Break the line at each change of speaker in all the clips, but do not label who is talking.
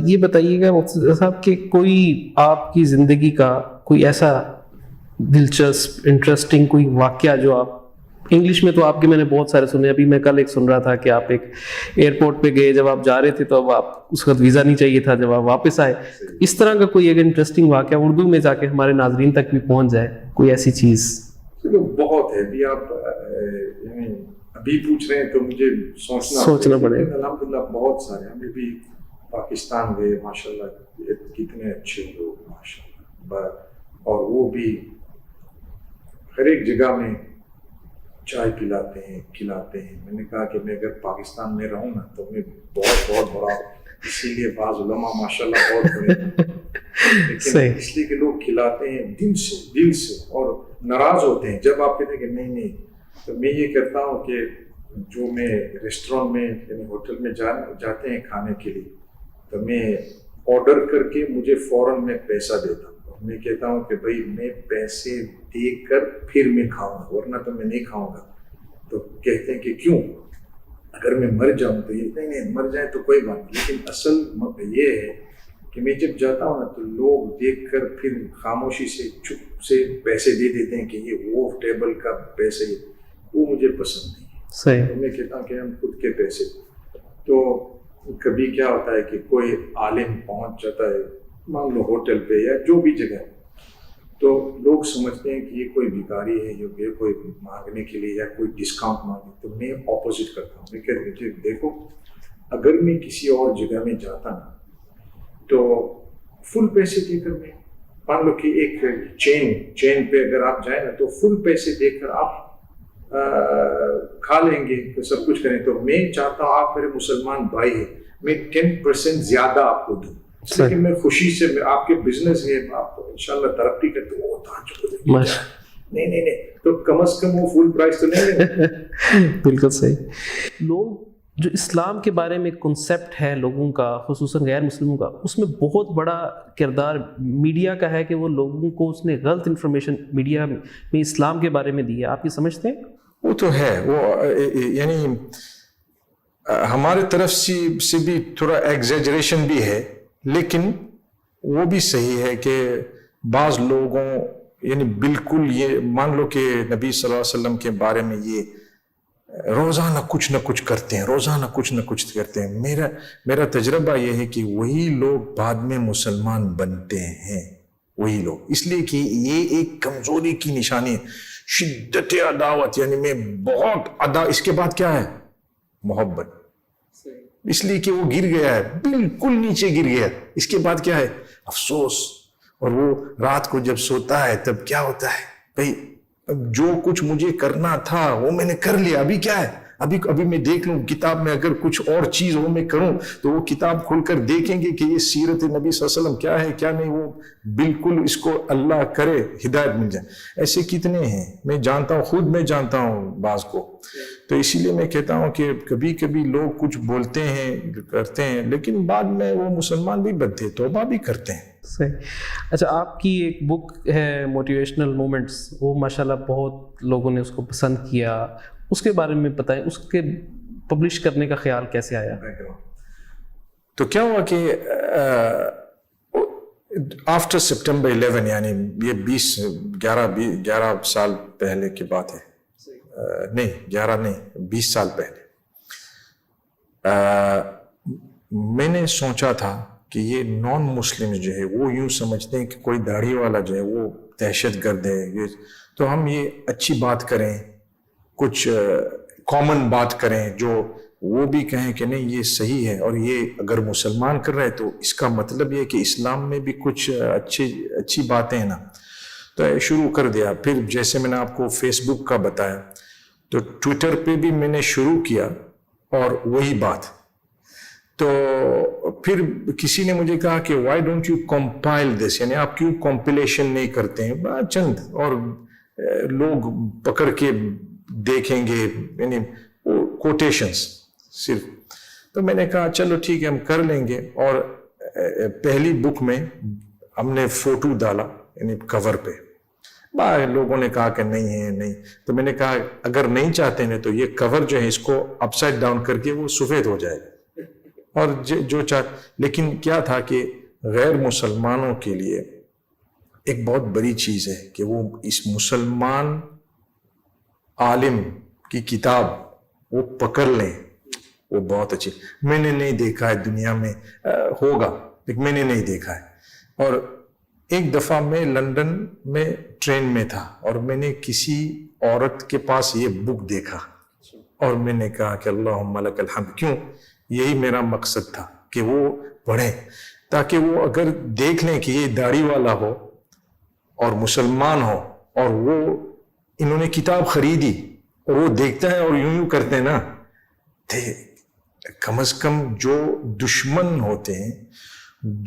یہ بتائیے گا مفتی صاحب کہ کوئی آپ کی زندگی کا کوئی ایسا دلچسپ انٹرسٹنگ کوئی واقعہ جو آپ انگلش میں تو آپ کے میں نے بہت سارے سنے. ابھی میں کل ایک سن رہا تھا کہ آپ ایک ایئرپورٹ پہ گئے, جب آپ جا رہے تھے تو اب آپ اس وقت ویزا نہیں چاہیے تھا, جب آپ واپس آئے. اس طرح کا کوئی ایک انٹرسٹنگ واقعہ اردو میں جا کے ہمارے ناظرین تک بھی پہنچ جائے, کوئی ایسی چیز.
بہت ہے. ابھی آپ ابھی پوچھ رہے ہیں تو مجھے سوچنا پڑے گا. الحمدللہ بہت سارے. ہمیں بھی پاکستان گئے ماشاء اللہ, کتنے اچھے لوگ ماشاء اللہ, اور وہ بھی ہر ایک جگہ میں چائے پلاتے ہیں, کھلاتے ہیں. میں نے کہا کہ میں اگر پاکستان میں رہوں نا تو میں بہت بہت بڑا, اسی لیے بعض علماء ماشاء اللہ بہت بڑے, لیکن اس لیے کہ لوگ کھلاتے ہیں دل سے اور ناراض ہوتے ہیں جب آپ کہتے ہیں کہ نہیں. تو میں یہ کرتا ہوں کہ جو میں ریسٹورینٹ میں یعنی ہوٹل میں جاتے ہیں کھانے کے لیے, تو میں آرڈر کر کے مجھے فوراً میں پیسہ دیتا ہوں. میں کہتا ہوں کہ بھائی میں پیسے دے کر پھر میں کھاؤں گا, ورنہ تو میں نہیں کھاؤں گا. تو کہتے ہیں کہ کیوں, اگر میں مر جاؤں تو یہ نہیں مر جائیں تو کوئی بات نہیں. لیکن اصل یہ ہے کہ میں جب جاتا ہوں نا تو لوگ دیکھ کر پھر خاموشی سے چپ سے پیسے دے دیتے ہیں کہ یہ وہ ٹیبل کا پیسے, وہ مجھے پسند نہیں ہے. تو میں کہتا ہوں کہ ہم خود کے پیسے. تو کبھی کیا ہوتا ہے کہ کوئی عالم پہنچ جاتا ہے مان لو ہوٹل پہ یا جو بھی جگہ, تو لوگ سمجھتے ہیں کہ یہ کوئی بھکاری ہے, یہ کوئی مانگنے کے لیے یا کوئی ڈسکاؤنٹ مانگے. تو میں اپوزٹ کرتا ہوں. میں کہتے ہیں دیکھو اگر میں کسی اور جگہ میں جاتا نا تو فل پیسے دے کر میں مان لو کہ ایک چین پہ اگر آپ جائیں نا تو فل پیسے دے کر آپ کھا لیں گے, سب کچھ کریں. تو میں چاہتا ہوں آپ میرے مسلمان بھائی ہیں, میں 10% زیادہ آپ کو دوں, لیکن میں خوشی سے آپ کے بزنس ہے, آپ انشاءاللہ ترقی کرتے ہو نہیں تو کم از کم وہ فل پرائز تو نہیں لیں.
بالکل صحیح. لوگ جو اسلام کے بارے میں کنسیپٹ ہے لوگوں کا, خصوصاً غیر مسلموں کا, اس میں بہت بڑا کردار میڈیا کا ہے کہ وہ لوگوں کو اس نے غلط انفارمیشن میڈیا میں اسلام کے بارے میں دی ہے. آپ یہ سمجھتے ہیں؟
وہ تو ہے, وہ یعنی ہمارے طرف سے بھی تھوڑا ایگزیجریشن بھی ہے, لیکن وہ بھی صحیح ہے کہ بعض لوگوں یعنی بالکل یہ مان لو کہ نبی صلی اللہ علیہ وسلم کے بارے میں یہ روزانہ کچھ نہ کچھ کرتے ہیں, روزانہ کچھ نہ کچھ کرتے ہیں. میرا تجربہ یہ ہے کہ وہی لوگ بعد میں مسلمان بنتے ہیں, وہی لوگ, اس لیے کہ یہ ایک کمزوری کی نشانی ہے. شدت عداوت یعنی میں بہت اس کے بعد کیا ہے محبت, اس لیے کہ وہ گر گیا ہے, بالکل نیچے گر گیا. اس کے بعد کیا ہے افسوس. اور وہ رات کو جب سوتا ہے تب کیا ہوتا ہے, بھئی جو کچھ مجھے کرنا تھا وہ میں نے کر لیا, ابھی کیا ہے, ابھی میں دیکھ لوں کتاب میں اگر کچھ اور چیز وہ میں کروں تو وہ کتاب کھول کر دیکھیں گے کہ یہ سیرت نبی صلی اللہ علیہ وسلم کیا ہے کیا نہیں, وہ بالکل اس کو اللہ کرے ہدایت مل جائے. ایسے کتنے ہیں, میں جانتا ہوں, خود میں جانتا ہوں بعض کو. تو اسی لیے میں کہتا ہوں کہ کبھی کبھی لوگ کچھ بولتے ہیں کرتے ہیں, لیکن بعد میں وہ مسلمان بھی بنتے, توبہ بھی کرتے ہیں.
صحیح. اچھا, آپ کی ایک بک ہے موٹیویشنل مومنٹس, وہ ماشاءاللہ بہت لوگوں نے اس کو پسند کیا, اس کے بارے میں بتائیں, اس کے پبلش کرنے کا خیال کیسے آیا؟
تو کیا ہوا کہ آفٹر سپٹمبر 11 یعنی یہ 11 سال پہلے کی بات ہے, نہیں 11 نہیں 20 سال پہلے, میں نے سوچا تھا کہ یہ نان مسلم جو ہے وہ یوں سمجھتے ہیں کہ کوئی داڑھی والا جو ہے وہ دہشت گرد ہے, تو ہم یہ اچھی بات کریں, کچھ کامن بات کریں جو وہ بھی کہیں کہ نہیں یہ صحیح ہے, اور یہ اگر مسلمان کر رہے تو اس کا مطلب یہ کہ اسلام میں بھی کچھ اچھی باتیں ہیں نا. تو شروع کر دیا. پھر جیسے میں نے آپ کو فیس بک کا بتایا, تو ٹویٹر پہ بھی میں نے شروع کیا اور وہی بات. تو پھر کسی نے مجھے کہا کہ وائی ڈونٹ یو کمپائل دس, یعنی آپ کیوں کمپلیشن نہیں کرتے ہیں, چند اور لوگ پکڑ کے دیکھیں گے, یعنی کوٹیشنز صرف. تو میں نے کہا چلو ٹھیک ہے ہم کر لیں گے. اور پہلی بک میں ہم نے فوٹو ڈالا یعنی کور پہ, لوگوں نے کہا کہ نہیں ہے نہیں. تو میں نے کہا اگر نہیں چاہتے ہیں تو یہ کور جو ہے اس کو اپ سائڈ ڈاؤن کر کے وہ سفید ہو جائے گا,
اور جو لیکن کیا تھا کہ غیر مسلمانوں کے لیے ایک بہت بڑی چیز ہے کہ وہ اس مسلمان عالم کی کتاب وہ پکڑ لیں، وہ بہت اچھی. میں نے نہیں دیکھا ہے دنیا میں، ہوگا لیکن میں نے نہیں دیکھا ہے. اور ایک دفعہ میں لندن میں ٹرین میں تھا اور میں نے کسی عورت کے پاس یہ بک دیکھا اور میں نے کہا کہ اللہم لک الحمد. کیوں؟ یہی میرا مقصد تھا کہ وہ پڑھیں تاکہ وہ اگر دیکھ لیں کہ یہ داڑھی والا ہو اور مسلمان ہو اور وہ انہوں نے کتاب خریدی اور وہ دیکھتا ہے اور یوں کرتے ہیں نا، کم از کم جو دشمن ہوتے ہیں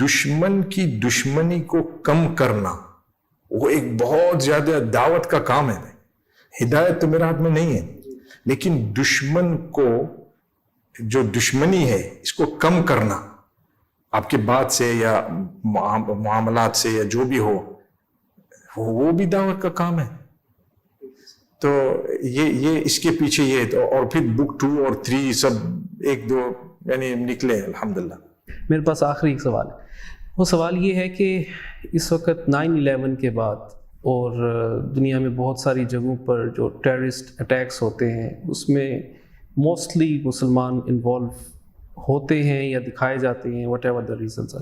دشمن کی دشمنی کو کم کرنا وہ ایک بہت زیادہ دعوت کا کام ہے. ہدایت تو میرے ہاتھ میں نہیں ہے، لیکن دشمن کو جو دشمنی ہے اس کو کم کرنا آپ کے بات سے یا معاملات سے یا جو بھی ہو، وہ بھی دعوت کا کام ہے. تو یہ اس کے پیچھے یہ اور پھر بک 2 اور 3 سب 1 2 یعنی نکلے الحمدللہ.
میرے پاس آخری ایک سوال ہے. وہ سوال یہ ہے کہ اس وقت 9/11 کے بعد اور دنیا میں بہت ساری جگہوں پر جو ٹیررسٹ اٹیکس ہوتے ہیں اس میں موسٹلی مسلمان انوالو ہوتے ہیں یا دکھائے جاتے ہیں، واٹ ایور دا ریزنس.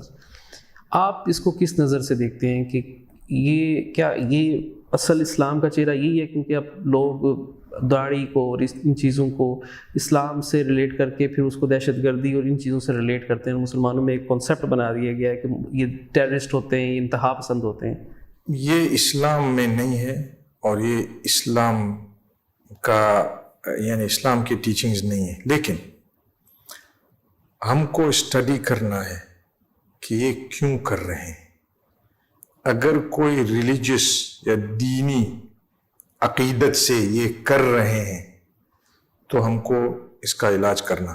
آپ اس کو کس نظر سے دیکھتے ہیں کہ یہ اصل اسلام کا چہرہ یہی ہے کیونکہ اب لوگ داڑھی کو اور ان چیزوں کو اسلام سے ریلیٹ کر کے پھر اس کو دہشت گردی اور ان چیزوں سے ریلیٹ کرتے ہیں؟ مسلمانوں میں ایک کانسیپٹ بنا دیا گیا ہے کہ یہ ٹیررسٹ ہوتے ہیں، یہ انتہا پسند ہوتے ہیں.
یہ اسلام میں نہیں ہے اور یہ اسلام کا یعنی اسلام کی ٹیچنگز نہیں ہے. لیکن ہم کو اسٹڈی کرنا ہے کہ یہ کیوں کر رہے ہیں. اگر کوئی ریلیجس یا دینی عقیدت سے یہ کر رہے ہیں تو ہم کو اس کا علاج کرنا.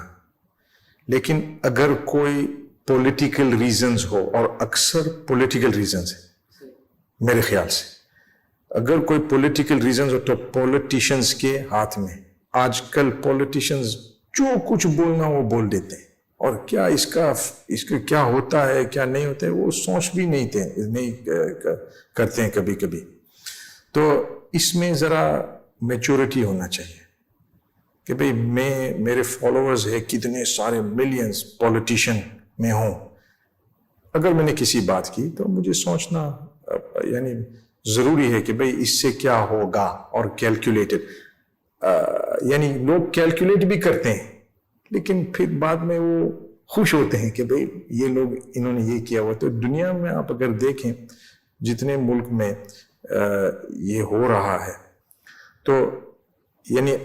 لیکن اگر کوئی پولیٹیکل ریزنز ہو، اور اکثر پولیٹیکل ریزنز ہیں میرے خیال سے، اگر کوئی پولیٹیکل ریزنز ہو تو پولیٹیشنز کے ہاتھ میں. آج کل پولیٹیشنز جو کچھ بولنا وہ بول دیتے ہیں اور کیا اس کا کیا ہوتا ہے کیا نہیں ہوتا ہے وہ سوچ بھی نہیں کرتے ہیں کبھی کبھی. تو اس میں ذرا میچورٹی ہونا چاہیے کہ بھئی میرے فالوورز ہے کتنے سارے ملینز پولیٹیشین میں ہوں، اگر میں نے کسی بات کی تو مجھے سوچنا یعنی ضروری ہے کہ بھئی اس سے کیا ہوگا، اور کیلکولیٹڈ یعنی لوگ کیلکولیٹ بھی کرتے ہیں لیکن پھر بعد میں وہ خوش ہوتے ہیں کہ بھئی یہ لوگ انہوں نے یہ کیا ہوا. تو دنیا میں آپ اگر دیکھیں جتنے ملک میں یہ ہو رہا ہے تو یعنی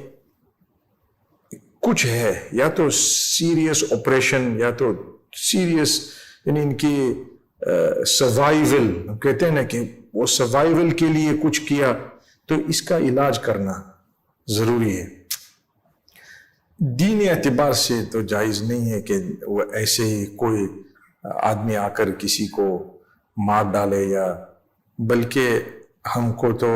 کچھ ہے یا تو سیریس آپریشن یا تو سیریس یعنی ان کی سروائیول کہتے ہیں نا کہ وہ سروائیول کے لیے کچھ کیا، تو اس کا علاج کرنا ضروری ہے. دین اعتبار سے تو جائز نہیں ہے کہ وہ ایسے ہی کوئی آدمی آ کر کسی کو مار ڈالے، یا بلکہ ہم کو تو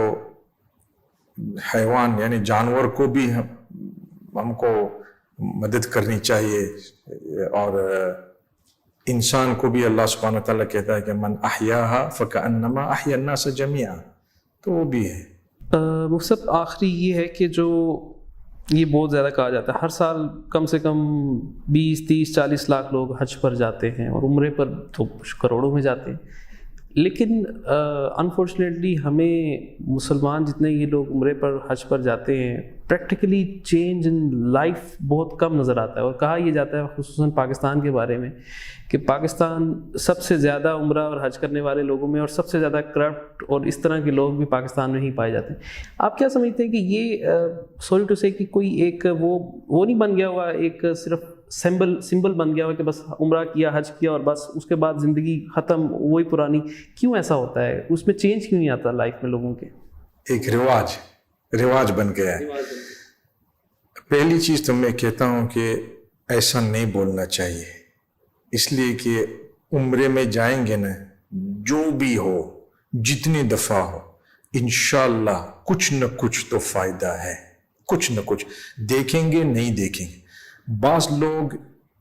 حیوان یعنی جانور کو بھی ہم کو مدد کرنی چاہیے، اور انسان کو بھی اللہ سبحانہ وتعالیٰ کہتا ہے کہ من احیاہا فکأنما احیا الناس جمیعا، تو وہ بھی ہے.
مفتی آخری یہ ہے کہ جو یہ بہت زیادہ کہا جاتا ہے ہر سال کم سے کم 20 30 40 لاکھ لوگ حج پر جاتے ہیں اور عمرے پر تو کروڑوں میں جاتے ہیں، لیکن انفارچونیٹلی ہمیں مسلمان جتنے یہ لوگ عمرے پر حج پر جاتے ہیں پریکٹیکلی چینج ان لائف بہت کم نظر آتا ہے. اور کہا یہ جاتا ہے خصوصاً پاکستان کے بارے میں کہ پاکستان سب سے زیادہ عمرہ اور حج کرنے والے لوگوں میں اور سب سے زیادہ کرپٹ اور اس طرح کے لوگ بھی پاکستان میں ہی پائے جاتے ہیں. آپ کیا سمجھتے ہیں کہ یہ سوری ٹو سے کہ کوئی ایک وہ نہیں بن گیا ہوا، ایک صرف سمبل بن گیا ہوا کہ بس عمرہ کیا حج کیا اور بس اس کے بعد زندگی ختم وہی پرانی؟ کیوں ایسا ہوتا ہے؟ اس میں چینج کیوں نہیں آتا لائف میں لوگوں کے؟
ایک رواج بن گیا ہے. پہلی چیز تو میں کہتا ہوں کہ ایسا نہیں بولنا چاہیے، اس لیے کہ عمرے میں جائیں گے نا جو بھی ہو جتنی دفعہ ہو انشاءاللہ کچھ نہ کچھ تو فائدہ ہے، کچھ نہ کچھ دیکھیں گے نہیں دیکھیں گے. بعض لوگ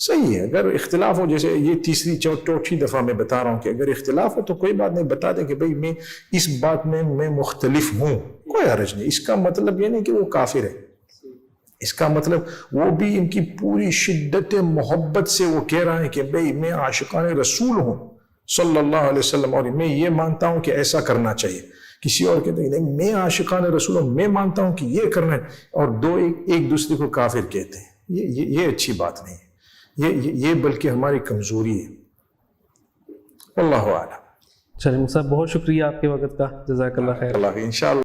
صحیح ہے. اگر اختلاف ہو, جیسے یہ تیسری چوتھی دفعہ میں بتا رہا ہوں کہ اگر اختلاف ہو تو کوئی بات نہیں, بتا دیں کہ بھئی میں اس بات میں مختلف ہوں, کوئی حرج نہیں. اس کا مطلب یہ نہیں کہ وہ کافر ہے, اس کا مطلب وہ بھی ان کی پوری شدت محبت سے وہ کہہ رہا ہے کہ بھئی میں عاشقان رسول ہوں صلی اللہ علیہ وسلم, اور میں یہ مانتا ہوں کہ ایسا کرنا چاہیے. کسی اور کہتے ہیں نہیں میں عاشقان رسول ہوں, میں مانتا ہوں کہ یہ کرنا ہے, اور دو ایک دوسرے کو کافر کہتے ہیں. یہ اچھی بات نہیں ہے, یہ بلکہ ہماری کمزوری ہے. واللہ اعلم.
چلیں صاحب, بہت شکریہ آپ کے وقت کا, جزاک اللہ خیر.
اللہ انشاءاللہ.